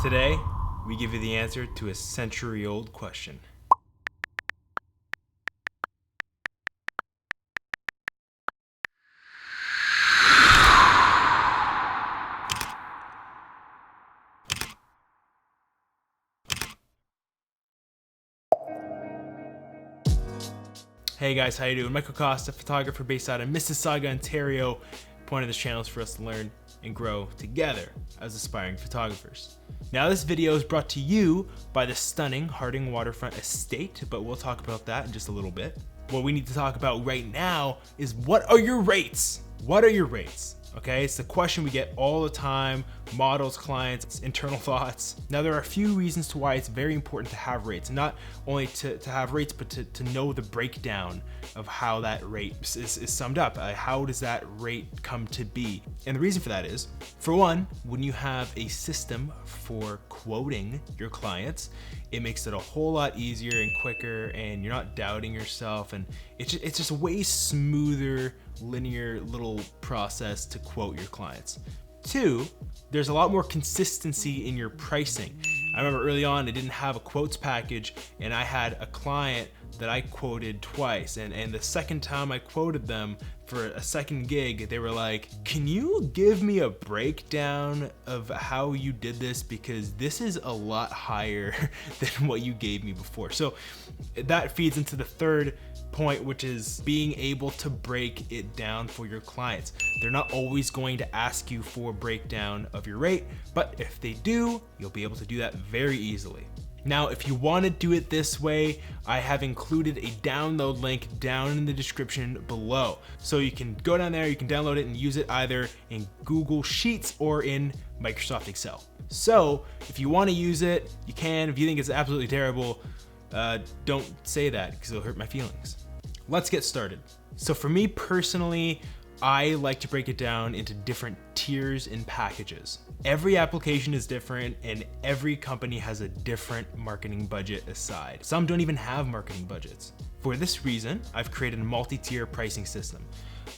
Today, we give you the answer to a century-old question. Hey guys, how you doing? Michael Costa, photographer based out of Mississauga, Ontario. The point of this channel is for us to learn and grow together as aspiring photographers. Now this video is brought to you by the stunning Harding Waterfront estate, but we'll talk about that in just a little bit. What we need to talk about right now is what are your rates? What are your rates? Okay, it's the question we get all the time, models, clients, internal thoughts. Now there are a few reasons to why it's very important to have rates, and not only to have rates, but to know the breakdown of how that rate is summed up. How does that rate come to be? And the reason for that is, for one, when you have a system for quoting your clients, it makes it a whole lot easier and quicker, and you're not doubting yourself, and it's just a way smoother, linear little process to quote your clients. Two, there's a lot more consistency in your pricing. I remember early on, I didn't have a quotes package, and I had a client that I quoted twice, and the second time I quoted them for a second gig, they were like, can you give me a breakdown of how you did this, because this is a lot higher than what you gave me before. So that feeds into the third point, which is being able to break it down for your clients. They're not always going to ask you for a breakdown of your rate, but if they do, you'll be able to do that very easily. Now, if you want to do it this way, I have included a download link down in the description below. So you can go down there, you can download it and use it either in Google Sheets or in Microsoft Excel. So if you want to use it, you can. If you think it's absolutely terrible, don't say that because it'll hurt my feelings. Let's get started. So for me personally, I like to break it down into different tiers and packages. Every application is different and every company has a different marketing budget aside. Some don't even have marketing budgets. For this reason, I've created a multi-tier pricing system.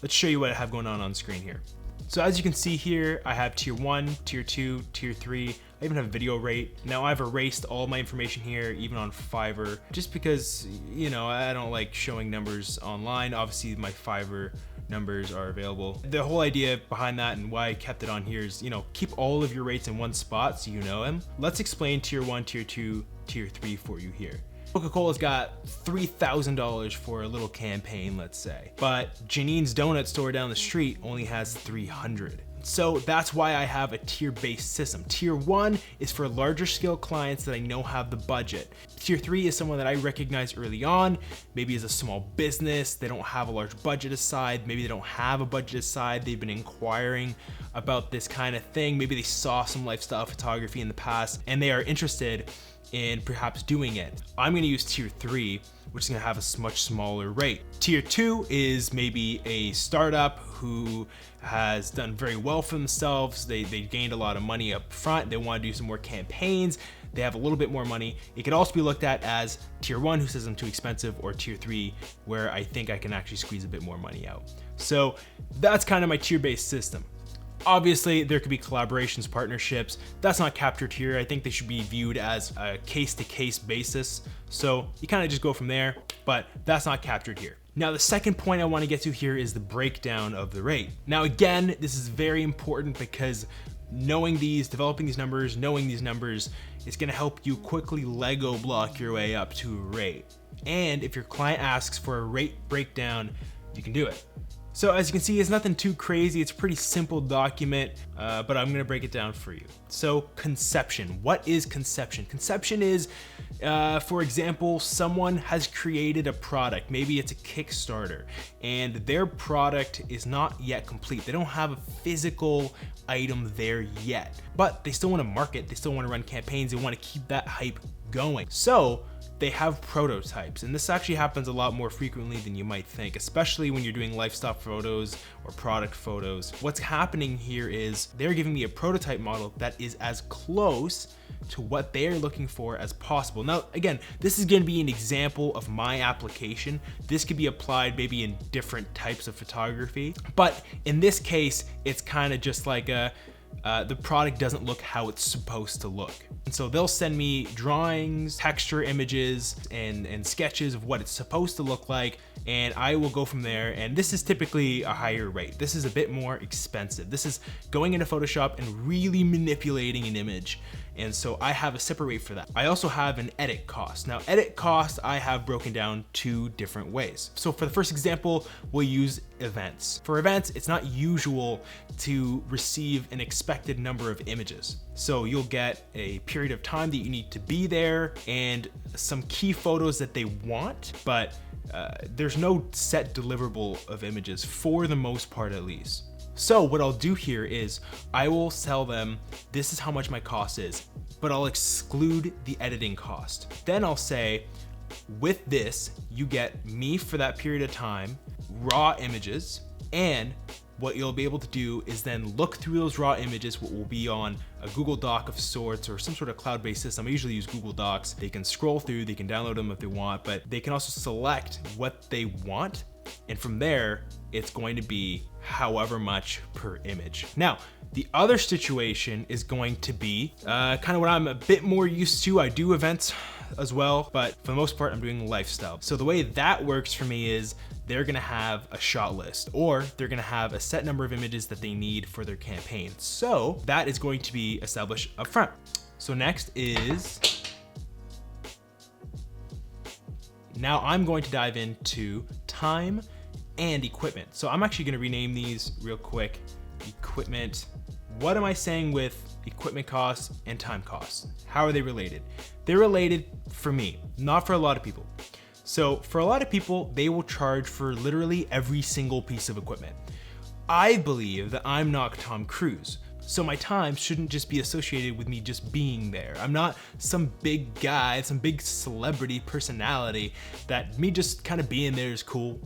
Let's show you what I have going on screen here. So as you can see here, I have tier 1, tier 2, tier 3. I even have a video rate. Now I've erased all my information here, even on Fiverr, just because, you know, I don't like showing numbers online. Obviously my Fiverr numbers are available. The whole idea behind that and why I kept it on here is, you know, keep all of your rates in one spot so you know them. Let's explain tier 1, tier 2, tier 3 for you here. Coca-Cola's got $3,000 for a little campaign, let's say, but Janine's donut store down the street only has $300. So that's why I have a tier-based system. Tier 1 is for larger scale clients that I know have the budget. Tier 3 is someone that I recognize early on, maybe as a small business, they don't have a large budget aside, maybe they don't have a budget aside, they've been inquiring about this kind of thing, maybe they saw some lifestyle photography in the past and they are interested in perhaps doing it. I'm gonna use tier 3, which is gonna have a much smaller rate. Tier 2 is maybe a startup who has done very well for themselves. They gained a lot of money up front. They wanna do some more campaigns. They have a little bit more money. It could also be looked at as tier 1, who says I'm too expensive, or tier 3, where I think I can actually squeeze a bit more money out. So that's kind of my tier-based system. Obviously, there could be collaborations, partnerships. That's not captured here. I think they should be viewed as a case-to-case basis. So you kind of just go from there, but that's not captured here. Now, the second point I want to get to here is the breakdown of the rate. Now, again, this is very important because knowing these, developing these numbers, knowing these numbers is going to help you quickly Lego block your way up to a rate. And if your client asks for a rate breakdown, you can do it. So as you can see, it's nothing too crazy. It's a pretty simple document, but I'm gonna break it down for you. So conception, what is conception? Conception is, for example, someone has created a product. Maybe it's a Kickstarter and their product is not yet complete. They don't have a physical item there yet, but they still wanna market, they still wanna run campaigns, they wanna keep that hype going. So they have prototypes, and this actually happens a lot more frequently than you might think, especially when you're doing lifestyle photos or product photos. What's happening here is they're giving me a prototype model that is as close to what they're looking for as possible. Now, again, this is gonna be an example of my application. This could be applied maybe in different types of photography, but in this case, it's kind of just like a, the product doesn't look how it's supposed to look. And so they'll send me drawings, texture images, and sketches of what it's supposed to look like, and I will go from there. And this is typically a higher rate. This is a bit more expensive. This is going into Photoshop and really manipulating an image. And so I have a separate rate for that. I also have an edit cost. Now, edit cost I have broken down 2 different ways. So for the first example, we'll use events. For events, it's not usual to receive an expected number of images. So you'll get a period of time that you need to be there and some key photos that they want, but there's no set deliverable of images for the most part, at least. So what I'll do here is I will tell them this is how much my cost is, but I'll exclude the editing cost. Then I'll say, with this, you get me for that period of time, raw images, and what you'll be able to do is then look through those raw images, what will be on a Google Doc of sorts or some sort of cloud-based system. I usually use Google Docs. They can scroll through, they can download them if they want, but they can also select what they want. And from there, it's going to be however much per image. Now, the other situation is going to be kind of what I'm a bit more used to. I do events as well, but for the most part, I'm doing lifestyle. So the way that works for me is they're gonna have a shot list, or they're gonna have a set number of images that they need for their campaign. So that is going to be established up front. So next is, now I'm going to dive into time and equipment. So I'm actually gonna rename these real quick. Equipment. What am I saying with equipment costs and time costs? How are they related? They're related for me, not for a lot of people. So for a lot of people, they will charge for literally every single piece of equipment. I believe that I'm not Tom Cruise, so my time shouldn't just be associated with me just being there. I'm not some big guy, some big celebrity personality that me just kind of being there is cool.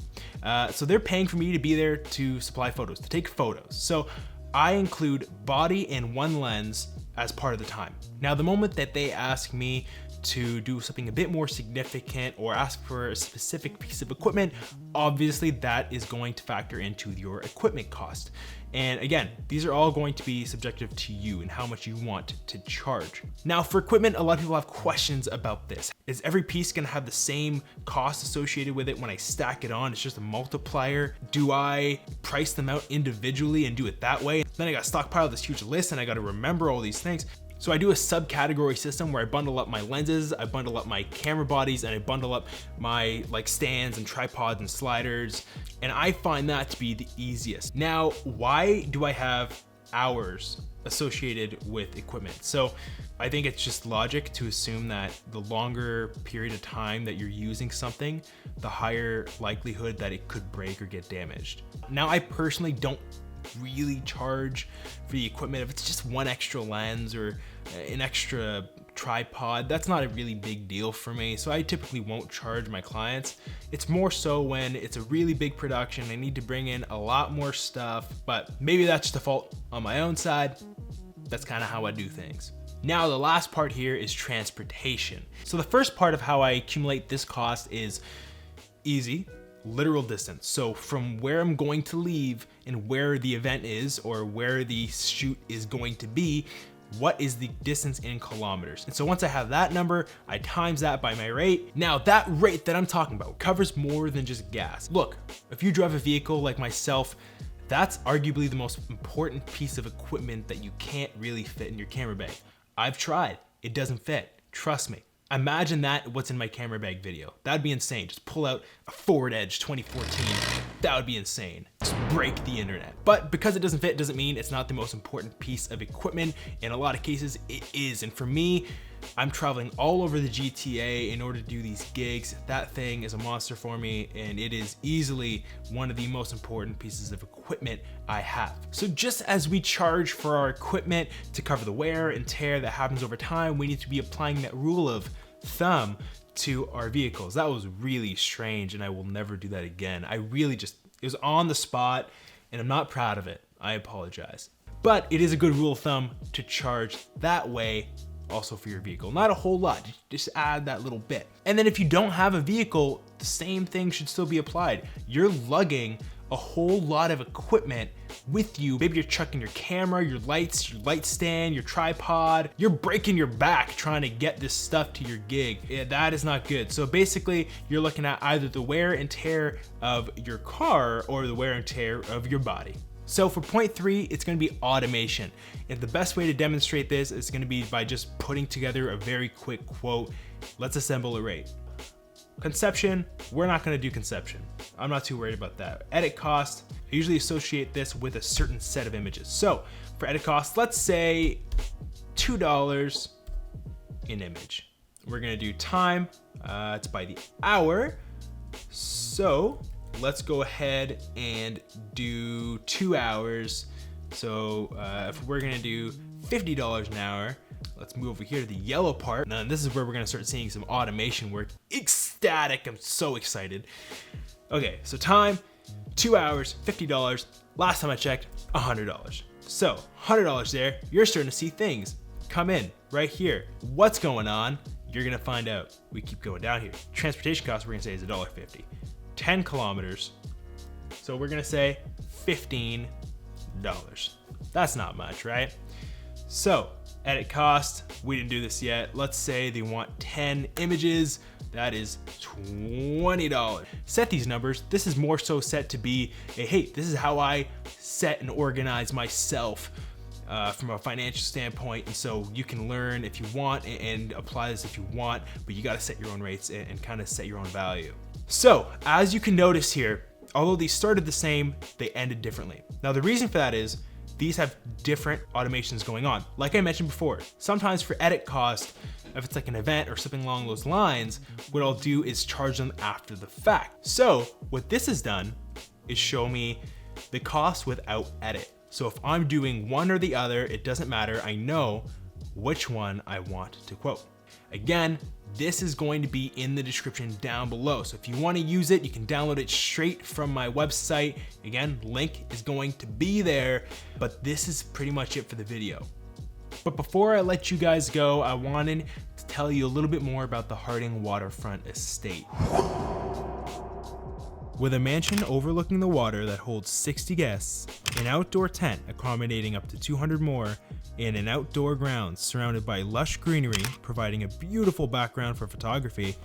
So they're paying for me to be there to supply photos, to take photos. So I include body and one lens as part of the time. Now, the moment that they ask me to do something a bit more significant or ask for a specific piece of equipment, obviously that is going to factor into your equipment cost. And again, these are all going to be subjective to you and how much you want to charge. Now for equipment, a lot of people have questions about this. Is every piece gonna have the same cost associated with it when I stack it on? It's just a multiplier. Do I price them out individually and do it that way? Then I got stockpile this huge list and I gotta remember all these things. So I do a subcategory system where I bundle up my lenses, I bundle up my camera bodies, and I bundle up my stands and tripods and sliders. And I find that to be the easiest. Now, why do I have hours associated with equipment? So I think it's just logic to assume that the longer period of time that you're using something, the higher likelihood that it could break or get damaged. Now, I personally don't really charge for the equipment. If it's just one extra lens or an extra tripod, that's not a really big deal for me. So I typically won't charge my clients. It's more so when it's a really big production, I need to bring in a lot more stuff, but maybe that's just a fault on my own side. That's kind of how I do things. Now, the last part here is transportation. So the first part of how I accumulate this cost is easy. Literal distance. So from where I'm going to leave and where the event is or where the shoot is going to be, what is the distance in kilometers? And so once I have that number, I times that by my rate. Now that rate that I'm talking about covers more than just gas. Look, if you drive a vehicle like myself, that's arguably the most important piece of equipment that you can't really fit in your camera bag. I've tried, it doesn't fit, trust me. Imagine that what's in my camera bag video. That'd be insane. Just pull out a Forward Edge 2014. That would be insane. Just break the internet. But because it doesn't fit doesn't mean it's not the most important piece of equipment. In a lot of cases, it is. And for me, I'm traveling all over the GTA in order to do these gigs. That thing is a monster for me, and it is easily one of the most important pieces of equipment I have. So just as we charge for our equipment to cover the wear and tear that happens over time, we need to be applying that rule of thumb to our vehicles. That was really strange, and I will never do that again. It was on the spot, and I'm not proud of it. I apologize. But it is a good rule of thumb to charge that way also for your vehicle. Not a whole lot, just add that little bit. And then if you don't have a vehicle, the same thing should still be applied. You're lugging a whole lot of equipment with you. Maybe you're chucking your camera, your lights, your light stand, your tripod. You're breaking your back trying to get this stuff to your gig. Yeah, that is not good. So basically, you're looking at either the wear and tear of your car or the wear and tear of your body. So for point 3, it's gonna be automation. And the best way to demonstrate this is gonna be by just putting together a very quick quote. Let's assemble a rate. Conception, we're not gonna do conception. I'm not too worried about that. Edit cost, I usually associate this with a certain set of images. So for edit cost, let's say $2 an image. We're gonna do time, it's by the hour. So let's go ahead and do 2 hours. So if we're gonna do $50 an hour, let's move over here to the yellow part. Now this is where we're gonna start seeing some automation work. Ecstatic, I'm so excited. Okay, so time, 2 hours, $50. Last time I checked, $100. So $100 there, you're starting to see things come in right here. What's going on? You're gonna find out. We keep going down here. Transportation cost, we're gonna say is $1.50. 10 kilometers. So we're gonna say $15. That's not much, right? So edit cost, we didn't do this yet. Let's say they want 10 images. That is $20. Set these numbers. This is more so set to be a, hey, this is how I set and organize myself from a financial standpoint. And so you can learn if you want and apply this if you want, but you gotta set your own rates and kind of set your own value. So as you can notice here, although these started the same, they ended differently. Now the reason for that is these have different automations going on. Like I mentioned before, sometimes for edit cost, if it's like an event or something along those lines, what I'll do is charge them after the fact. So what this has done is show me the cost without edit. So if I'm doing one or the other, it doesn't matter. I know which one I want to quote. Again, this is going to be in the description down below. So if you want to use it, you can download it straight from my website. Again, link is going to be there, but this is pretty much it for the video. But before I let you guys go, I wanted to tell you a little bit more about the Harding Waterfront estate. With a mansion overlooking the water that holds 60 guests, an outdoor tent accommodating up to 200 more, and an outdoor grounds surrounded by lush greenery providing a beautiful background for photography,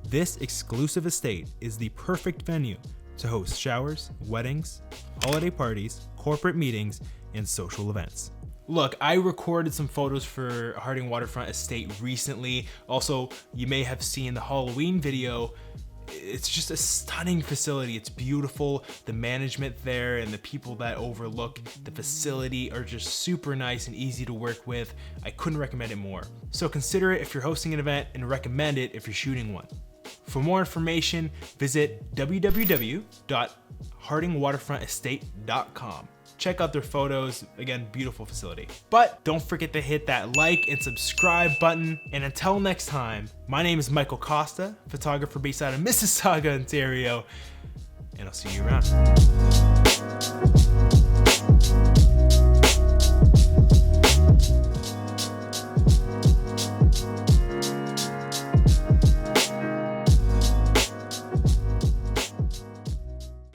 this exclusive estate is the perfect venue to host showers, weddings, holiday parties, corporate meetings, and social events. Look, I recorded some photos for Harding Waterfront Estate recently. Also, you may have seen the Halloween video. It's just a stunning facility. It's beautiful. The management there and the people that overlook the facility are just super nice and easy to work with. I couldn't recommend it more. So consider it if you're hosting an event and recommend it if you're shooting one. For more information, visit www.hardingwaterfrontestate.com. Check out their photos. Again, beautiful facility. But don't forget to hit that like and subscribe button. And until next time, my name is Michael Costa, photographer based out of Mississauga, Ontario, and I'll see you around.